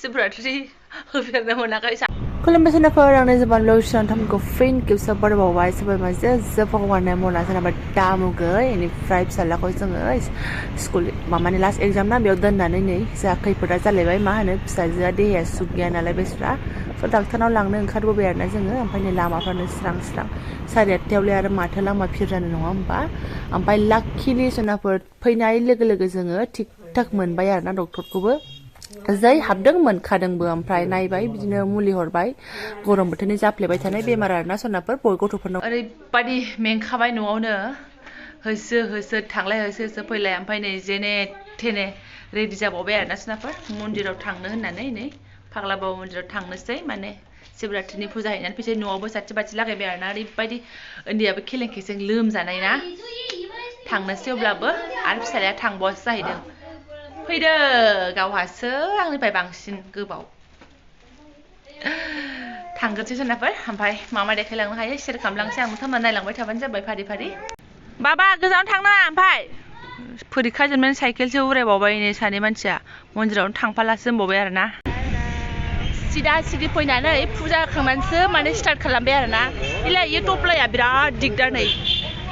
शिवरात्रि होफेरनो मोनाखै खुलुमबाय आंनि जबान लुसन थामखौ फिन खेबसे बरबावबाय सोरबा माजे जफागवाना मना जेनेबा दामुगै इनिफ्राय फिसालाखौ जोङो स्कुल मामानि लास्ट एग्जाम ना बेयाव दोननानै नै जा खैफोदा जालायबाय मा होनो फिसाजोआ देहाया सुग गैया नालाय बेस्रा स' डाक्टारनाव लांनो ओंखारबोबाय आरोना जोङो ओमफ्राय नै लामाफ्रानो स्रां स्रां 8:30 आरो माथो लामा फिर जानो नङा होमबा ओमफ्राय लाकिलि सोनाफोर फैनाय लोगो लोगो जोङो थिग थाक मोनबाय आरोना डक्टरखौबो जै हाबदों मोनखादोंबो ओमफ्राय नायबाय बिदिनो मुलि हरबाय गरम बोथोरनि जाफ्लेबाय थानाय बेमार आरोना सोनाफोर बय गथ'फोरनाव ओरैबादि मेंखाबाय न'आवनो होसो होसो थांलाय होसो होसो फैलाय ओमफ्राय नै जेने थेने रेडि जाबावबाय आरोना सोनाफोर मन्दिराव थांनो होननानै नै फाग्ला बाबा मन्दिराव थांनोसै माने शिवरात्रिनि फुजा हैनानै फैसै न'आवबो साथि बाथि लागायबाय आरोना ओरैबायदि उन्दैयाबो खेलें खेसें लोमजानाय ना थांनोसै अब्लाबो आरो फिसालाया थांबावासो जाहैदों फैदो गावहासो आंनिफ्राय बांसिन गोबाव थांगोनसै सोनाफोर ओमफ्राय मा देखायलांनो हायो शेयार खालामलांसै आं नोंथांमोना नायलांबाय थाबानो जाबाय फारि फारि बाबा गोजानाव थांनाङा ओमफ्राय फरिखा जोबनानै साइकेलसो उरायबावबाय नै सानै मानसिया मन्दिरावनो थांफालासो होनबावबाय आरोना सिदा सिदि फैनानै फुजा होखांनानैसो माने स्टार्ट खालामबाय आरोना इयो टप्लाया बिराद दिगदार नै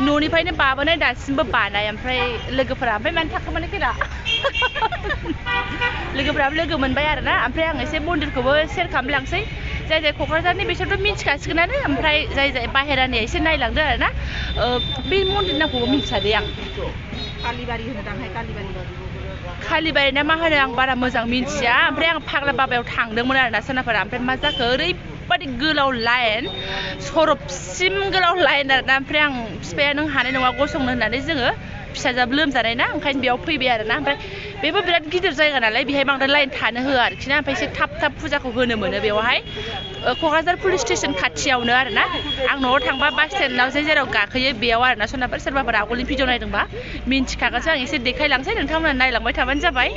न'निफ्रायनो बाबोनाय दासिमबो बानाय ओमफ्राय लोगोफोरा ओमफ्राय मानो थाखोमानाय फैला लोगोफोराबो लोगो मोनबाय आरोना ओमफ्राय आं एसे मन्दिरखौबो शेयार खालामलांसै जाय जाय क'क्राझारनि बिसोरथ' मिथिखासिगोनानो ओमफ्राय जाय जाय बाहेरानि एसे नायलांदो आरोना बे मन्दिर नामखौबो मिथियादे आं कालिबारि होनोदांहाय कालिबारि ना मा होनो आं बारा मोजां मिथिया ओमफ्राय आं फाग्ला बाबायाव थांदोंमोन आरोना सोनाफोरा ओमफ्राय मा जाखो ओरैबादि गोलाव लाइन सरबसिम गोलाव लाइन आरोना ओमफ्राय आं बिफाया नों हानाय नङा गसंनो होननानै जोङो फिसाजोआबो लोमजानाय ना ओंखायनो बेयाव फैबाय आरोना ओमफ्राय बेबो बिराद गिदिर जायगा नालाय बेहाय बांद्राय लाइन थानो होआ आरोखि ना ओमफ्राय एसे थाब थाब फुजाखौ होनो मोनो बेवहाय क'क्राझार पुलिस स्टेसन खाथियावनो आरोना आं न'आव थांबा बास स्टेन्डआव जेराव गाखोयो बेयाव आरोना सोनाफोर सोरबाफोर आगोलनि भिडिअ नायदोंबा मिन्थिखागोनसो आं एसे देखायलांसै नोंथांमोना नायलांबाय थाबानो जाबाय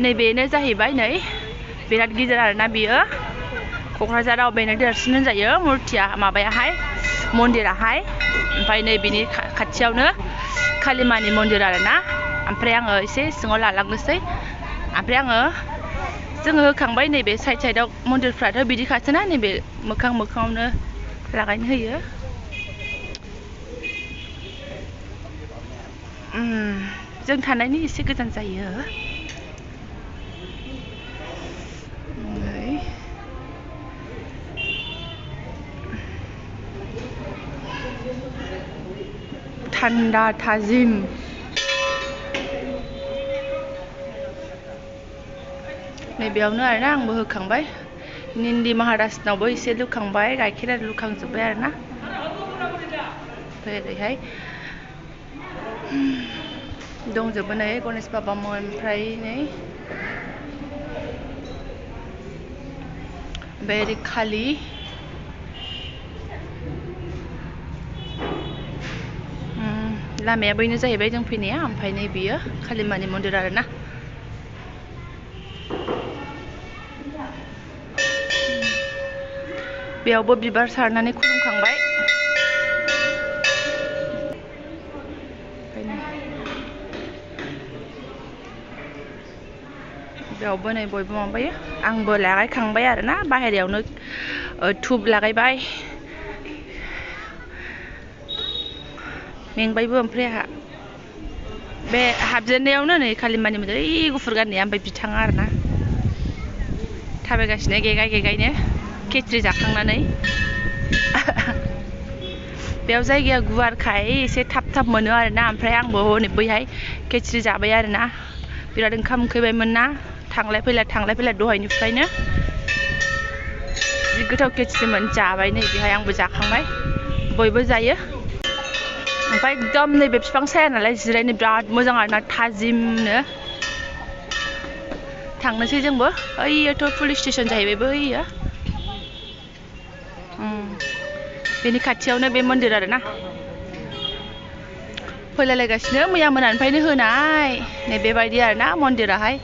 नैबेनो जाहैबाय नै बिराद गिदिर आरोना बियो क'क्राझाराव बेनो देरसिन होनजायो मुर्तिया माबायाहाय मन्दिराहाय ओमफ्राय नै बिनि खाथियावनो कालिमानि मन्दिर आरोना ओमफ्राय आङो एसे सिङाव लालांनोसै ओमफ्राय जोङो होखांबाय नैबे साइड साइडआव मन्दिरफ्राथ' बिदिखासोना नैबे मोखां मोखाङावनो लागायनो होयो जों थानायनि एसे गोजान जायो थान्दा थाजिम नैबेयावनो आरोना आंबो होखांबाय निन्दि महाराजनावबो एसे लुखांबाय गाइखेर आरो लुखांजोब्बाय आरोना ओमफ्राय ओरैहाय दंजोबो नै गणेश बाबामोन ओमफ्राय नै ओरै खालि लामाया बैनो जाहैबाय जों फैनाया ओमफ्राय नै बियो कालिमानि मन्दिर आरोना बेयावबो बिबार सारनानै खुलुमखांबाय बेयावबो नै बयबो माबायो आंबो लागायखांबाय आरोना बाहेरायावनो धुप लागायबाय मेंबायबो ओमफ्राय आंहा बे हाबजेननायावनो नै कालिमानि मन्दिर ओइ गुफुर गाननाया ओमफ्राय बिथाङा आरोना थाबायगासिनो गेगाय गेगायनो खेचरि जाखांनानै बेयाव जायगाया गुवारखाय एसे थाब थाब मोनो आरोना ओमफ्राय आंबो हनै बैहाय खेचरि जाबाय आरोना बिराद ओंखाम उखैबायमोन ना थांलाय फैलाय दहायनिफ्रायनो जि गोथाव खेचरिमोन जाबाय नै बेहाय आंबो जाखांबाय बयबो जायो ओमफ्राय एकदम नैबे बिफां साया नालाय जिरायनो बिराद मोजां आरोना थाजिमनो थांनोसै जोंबो ओइयोथ' पुलिस स्टेसन जाहैबायबो ओइयो बेनि खाथियावनो बे मन्दिर आरोना फैलायलायगासिनो मैया मोनानिफ्रायनो होनाय नै बेबायदि आरोना मन्दिराहाय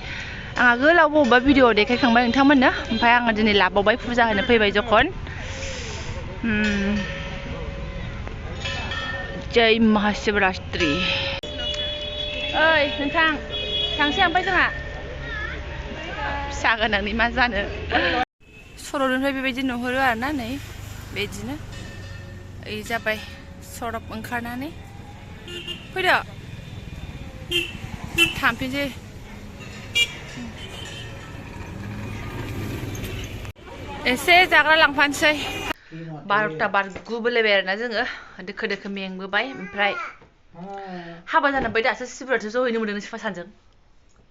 आं आगोलाव बबेबा भिडिअ देखायखांबाय नोंथांमोननो ओमफ्राय आङो दिनै लाबावबाय फुजा होनो फैबाय जखन जय महाशिवरात्रि ओइ नोंथां थांसै ओमफ्राय जोंहा फिसा गोनांनि मा जानो सरबनिफ्राय बेबायदि नुहुरो आरोना नै बेदिनो ओइ जाबाय सरब ओंखारनानै फैदो थांफिनसै एसे जाग्रा लांफानोसै 12टा बारगुबोलायबाय आरोना जोङो दोखो दोखो मेंबोबाय ओमफ्राय हाबा जानानै दासो सिब्राथो जहैनो मोनदों नोंसोर सानजों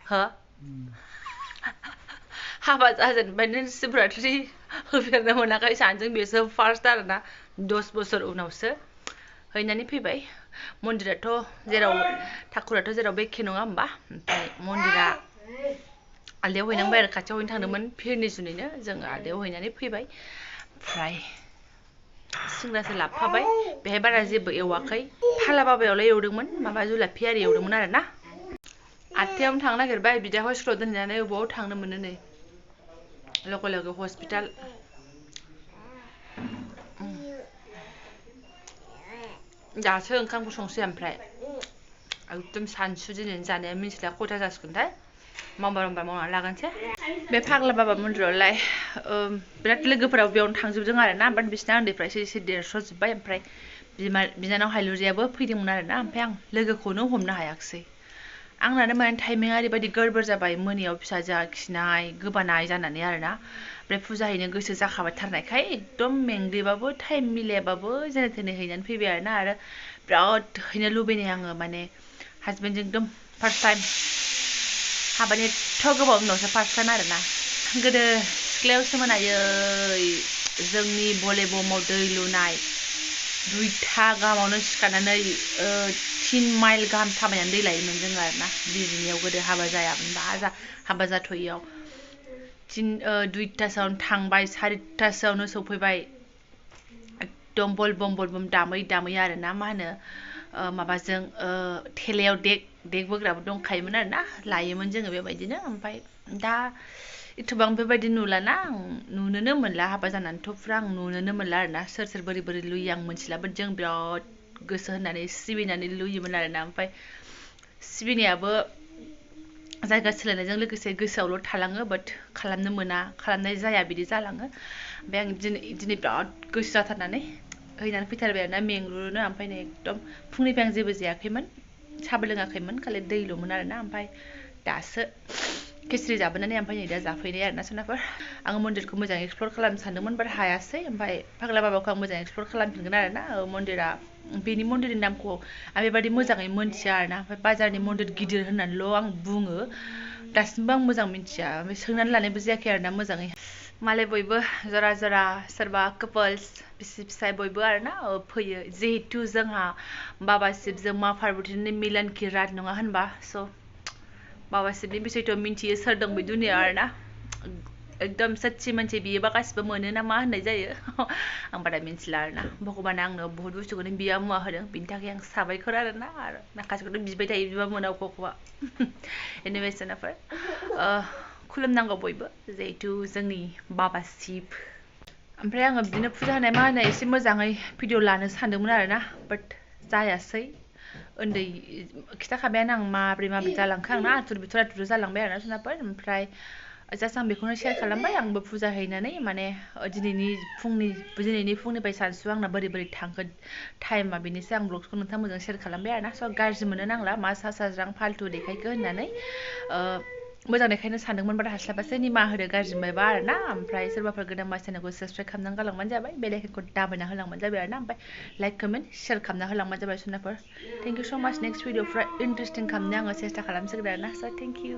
हो हाबा जाजेनबाय नों सिब्राथ्रि होफेरनो मोनाखै सानजों बेसो फार्स्ट आरोना 10 बोसोर उनावसो हैनानै फैबाय मन्दिराथ' जेराव ठाकुराथ' जेराव बेखे नङा होमबा ओमफ्राय मन्दिरा आलदायाव हैनांबाय आरो खाथियाव हैनो थांदोंमोन फिरनि जुनैनो जोङो आलदायाव हैनानै फैबाय ओमफ्राय सिंग्रासो लाबोफाबाय बेहाय बारा जेबो एवाखै फाला बाबायावलाय एवदोंमोन माबा जुलाफि आरि एवदोंमोन आरोना 8थायावनो थांनो नागिरबाय बिदा हस्पिटालाव दोनहैनानै बबाव थांनो मोनो नै लगे लगे हस्पिटाल दासो ओंखामखौ संसै ओमफ्राय एकदम सानसु दिनैनि जानाया मिथिला खयथा जासिगोनथाय मावबार मावना लागोनसै बे फाग्ला बाबा मन्दिरावलाय बिराद लोगोफोराव बेयावनो थांजोबदों आरोना बाट बिसिना उन्दैफ्रा एसे देरस्र'जोब्बाय ओमफ्राय बिनानाव हायलुरियाबो फैदोंमोन आरोना ओमफ्राय आं लोगोखौनो हमनो हायाखिसै आंनानो माने टाइमिंआ ओरैबायदि गड़बड़ जाबाय मोनायाव फिसाजोआ खिनाय गोबानाय जानानै आरोना ओमफ्राय फुजा हैनो गोसो जाखाबाय थारनायखाय एकदम मेंग्लिबाबो टाइम मिलायाबाबो जेने थेने हैनानै फैबाय आरोना आरो बिराद हैनो लुबैनाय आङो माने हासबेन्डजों एकदम फार्स्ट टाइम हाबानि एथ' गोबाव उनावसो फार्स्ट टाइम आरोना गोदो सिख्लायावसो मोनायै जोंनि भलेबमाव दै लुनाय 2टा गाहामावनो सिखारनानै 3 माइल गाहाम थाबायनानै दै लायोमोन जोङो आरोना बिजिनियाव गोदो हाबा जायामोनबा हाबा जाथ'यैयाव 2टासोआवनो थांबाय 4टासोआवनो सफैबाय एकदम बलबम दामै दामै आरोना मा होनो माबाजों थेलायाव देग बोग्राबो दंखायोमोन आरोना लायोमोन जोङो बेबायदिनो ओमफ्राय दा एथबां बेबायदि नुलाना आं नुनोनो मोनला हाबा जानानैथ' फुरा आं नुनोनो मोनला आरोना सोर बोरै लुयो आं मोनथिला बाट जों बिराद गोसो होनानै सिबिनानै लुयोमोन आरोना ओमफ्राय सिबिनायाबो जायगा सोलायनायजों लोगोसे गोसोआवल' थालाङो बाट खालामनो मोना खालामनाय जाया बिदि जालाङो ओमफ्राय आं दिनै बिराद गोसो जाथारनानै हैनानै फैथारबाय आरोना मेंग्रुनो ओमफ्राय नै एकदम फुंनिफ्राय आं जेबो जायाखैमोन साहाबो लोङाखैमोन खालि दैल'मोन आरोना ओमफ्राय दासो खिस्रि जाबोनानै ओमफ्राय नै दा जाफैनाय आरोना सोनाफोर आङो मन्दिरखौ मोजाङै एक्सप्लर खालामनो सानदोंमोन बाट हायासै ओमफ्राय फाग्ला बाबाखौ आं मोजाङै एक्सप्लर खालामफिनगोन आरोना मन्दिरा बेनि मन्दिरनि नामखौ आं बेबायदि मोजाङै मोनथिया आरोना ओमफ्राय बाजारनि मन्दिर गिदिर होननानैल' आं बुङो दासिमबो आं मोजां मिथिया ओमफ्राय सोंनानै लानायबो जायाखै आरोना मोजाङै मालाय बयबो जरा जरा सोरबा कापोल्स बिसि फिसाय बयबो आरोना फैयो जिहेतु जोंहा बाबा शिबजों मा पार्बतीनि मिलन की रात नङा होनबा स' बाबा शिबनि बिसयथ' मिन्थियो सोर दं बे दुनियायाव आरोना एकदम सच्ची मानसि बियोबा गासिबो मोनो ना मा होननाय जायो आं बारा मिन्थिला आरोना भगबाना आंनो बहुत बुस्थुखौनो बिया मुवा होदों बिनि थाखाय आं साबायखर आरोना आरो माखासेखौथ' बिबाय थायो बिबा मोना अबेखौबा एनिवेज सोनाफोर खुलुमनांगौ बयबो जिहेतु जोंनि बाबा शिब ओमफ्राय आङो बिदिनो फुजा होनाय मा होनाय एसे मोजाङै भिडिअ लानो सानदोंमोन आरोना बाट जायासै उन्दै खिथाखाबायानो आं माब्रै जालांखो आंना आथुर जालांबाय आरोना सोनाफोर ओमफ्राय जास्ट आं बेखौनो शेयार खालामबाय आंबो फुजा हैनानै माने दिनैनि फुंनिफ्राय सानसु आंना बोरै थांखो टाइमा बेनिसै आं ब्लगखौ नोंथांमोनजों शेयार खालामबाय आरोना स' गाज्रि मोननो नांला मा सा साज्रां फाल्थु देखायखो होननानै मोजां देखायनो सानदोंमोन बाट हास्लाबासै निमाहा होदो गाज्रि मोनबा आरोना ओमफ्राय सोरबाफोर गोदान चेनेलखौ साबस्क्राइब खालामनानै गालांबानो जाबाय बेल आइकनखौ दाबायना होलांबानो जाबाय आरोना ओमफ्राय लाइक कमेन्ट शेयार खालामना होलांबानो जाबाय सोनाफोर थेंक इउ स' माच नेक्स्ट भिडिअफ्रा इन्टारेस्टिं खालामनो आङो सेस्था खालामसिगोन आरोना स' थेंक इउ